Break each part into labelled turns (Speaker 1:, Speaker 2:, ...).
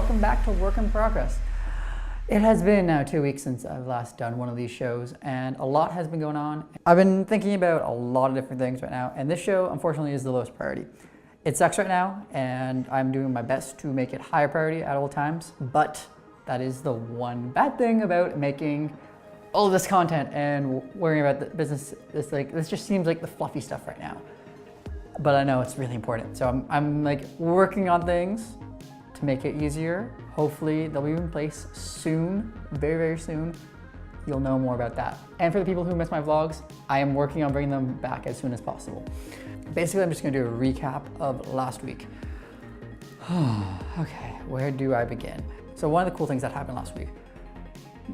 Speaker 1: welcome back to Work in Progress. It has been now 2 weeks since I've last done one of these shows, and a lot has been going on. I've been thinking about a lot of different things right now, and this show, unfortunately, is the lowest priority. It sucks right now, and I'm doing my best to make it higher priority at all times, but that is the one bad thing about making all of this content and worrying about the business. This just seems like the fluffy stuff right now. But I know it's really important. So I'm like working on things to make it easier. Hopefully they'll be in place soon, very, very soon. You'll know more about that. And for the people who miss my vlogs, I am working on bringing them back as soon as possible. Basically, I'm just gonna do a recap of last week. Okay, where do I begin? So one of the cool things that happened last week,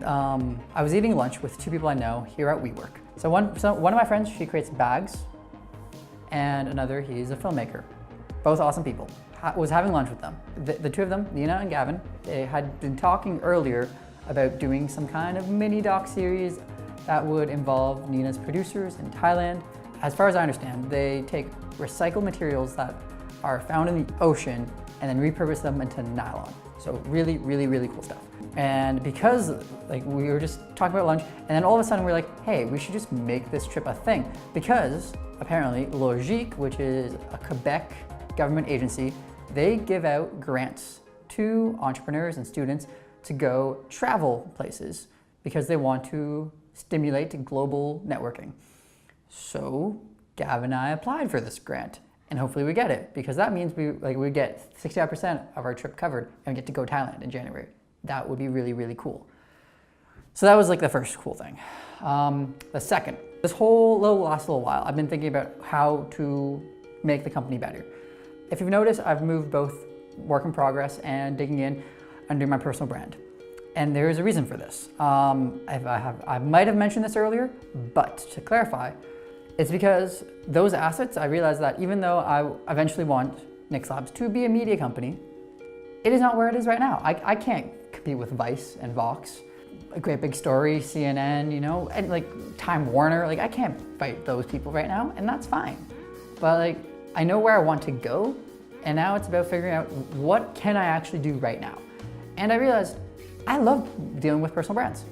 Speaker 1: I was eating lunch with two people I know here at WeWork. So one of my friends, she creates bags, and another, he's a filmmaker. Both awesome people. Was having lunch with them. The two of them, Nina and Gavin, they had been talking earlier about doing some kind of mini doc series that would involve Nina's producers in Thailand. As far as I understand, they take recycled materials that are found in the ocean and then repurpose them into nylon. So really, really, really cool stuff. And because like we were just talking about lunch, and then all of a sudden we're like, hey, we should just make this trip a thing. Because apparently Logique, which is a Quebec government agency, they give out grants to entrepreneurs and students to go travel places because they want to stimulate global networking. So Gavin and I applied for this grant, and hopefully we get it, because that means we get 65% of our trip covered and we get to go to Thailand in January. That would be really, really cool. So that was like the first cool thing. The second, this whole last little while, I've been thinking about how to make the company better. If you've noticed, I've moved both Work in Progress and Digging In under my personal brand. And there is a reason for this. I might have mentioned this earlier, but to clarify, it's because those assets, I realized that even though I eventually want Nyx Labs to be a media company, it is not where it is right now. I can't compete with Vice and Vox, A Great Big Story, CNN, you know, and like Time Warner. Like I can't fight those people right now, and that's fine. But like, I know where I want to go, and now it's about figuring out what can I actually do right now. And I realized I love dealing with personal brands.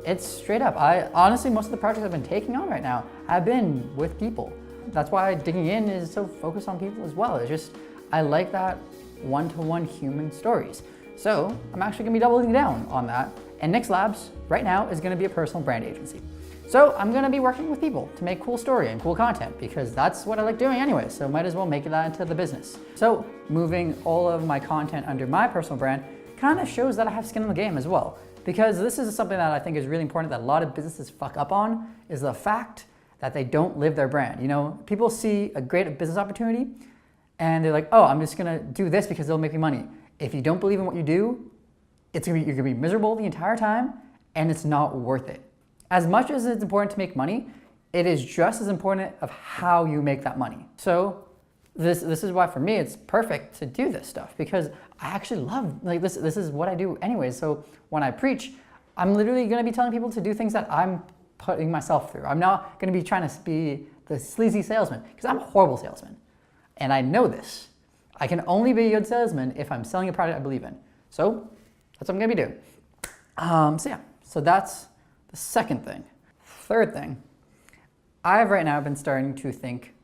Speaker 1: It's straight up. Honestly, most of the projects I've been taking on right now have been with people. That's why Digging In is so focused on people as well. It's just, I like that one-to-one human stories. So I'm actually gonna be doubling down on that. And Nyx Labs right now is gonna be a personal brand agency. So I'm gonna be working with people to make cool story and cool content, because that's what I like doing anyway, so might as well make that into the business. So moving all of my content under my personal brand kind of shows that I have skin in the game as well. Because this is something that I think is really important that a lot of businesses fuck up on, is the fact that they don't live their brand. You know, people see a great business opportunity and they're like, oh, I'm just gonna do this because it'll make me money. If you don't believe in what you do, you're gonna be miserable the entire time, and it's not worth it. As much as it's important to make money, it is just as important of how you make that money. So this is why for me it's perfect to do this stuff, because I actually love, like this is what I do anyways. So when I preach, I'm literally gonna be telling people to do things that I'm putting myself through. I'm not gonna be trying to be the sleazy salesman, because I'm a horrible salesman. And I know this. I can only be a good salesman if I'm selling a product I believe in. So that's what I'm gonna be doing. So that's the second thing. Third thing, I've right now been starting to think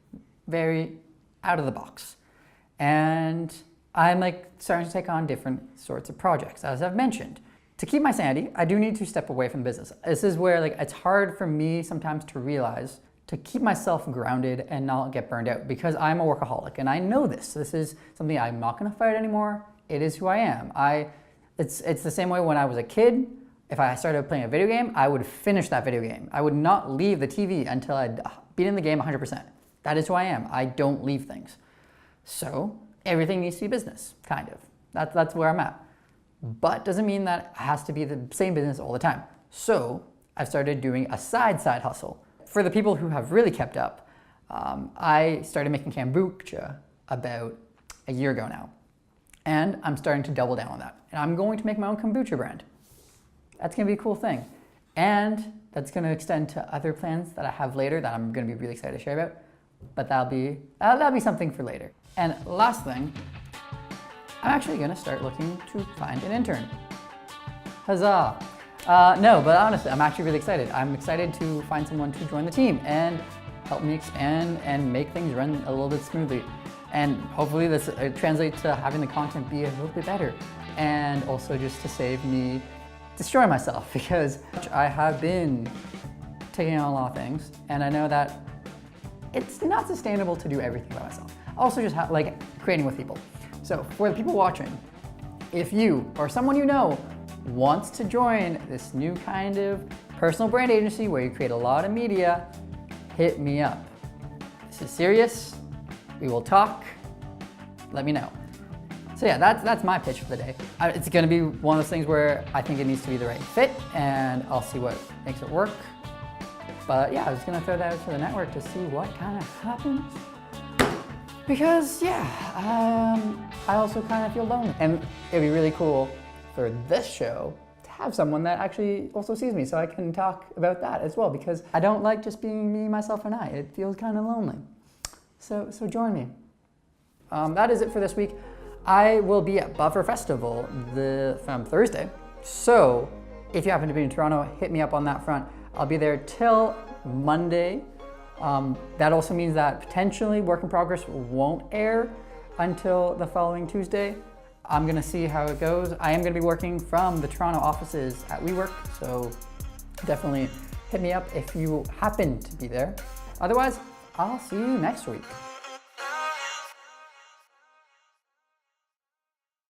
Speaker 1: very out of the box. And I'm like starting to take on different sorts of projects, as I've mentioned. To keep my sanity, I do need to step away from the business. This is where like it's hard for me sometimes to realize to keep myself grounded and not get burned out, because I'm a workaholic and I know this. This is something I'm not gonna fight anymore. It is who I am. It's the same way when I was a kid. If I started playing a video game, I would finish that video game. I would not leave the TV until I'd beaten the game 100%. That is who I am. I don't leave things. So everything needs to be business, kind of. That's where I'm at. But doesn't mean that it has to be the same business all the time. So I've started doing a side hustle. For the people who have really kept up, I started making kombucha about a year ago now. And I'm starting to double down on that. And I'm going to make my own kombucha brand. That's gonna be a cool thing. And that's gonna extend to other plans that I have later that I'm gonna be really excited to share about. But that'll be something for later. And last thing, I'm actually gonna start looking to find an intern. Huzzah. No, but honestly, I'm actually really excited. I'm excited to find someone to join the team and help me expand and make things run a little bit smoothly. And hopefully this translates to having the content be a little bit better. And also just to save me destroying myself, because I have been taking on a lot of things, and I know that it's not sustainable to do everything by myself. Also just like creating with people. So for the people watching, if you or someone you know wants to join this new kind of personal brand agency where you create a lot of media, hit me up. This is serious. We will talk. Let me know. So yeah, that's my pitch for the day. It's gonna be one of those things where I think it needs to be the right fit, and I'll see what makes it work. But yeah, I was gonna throw that out to the network to see what kind of happens. Because yeah, I also kind of feel lonely. And it'd be really cool for this show to have someone that actually also sees me, so I can talk about that as well, because I don't like just being me, myself, and I. It feels kind of lonely. So join me. That is it for this week. I will be at Buffer Festival from Thursday. So if you happen to be in Toronto, hit me up on that front. I'll be there till Monday. That also means that potentially Work in Progress won't air until the following Tuesday. I'm gonna see how it goes. I am gonna be working from the Toronto offices at WeWork, so definitely hit me up if you happen to be there. Otherwise, I'll see you next week.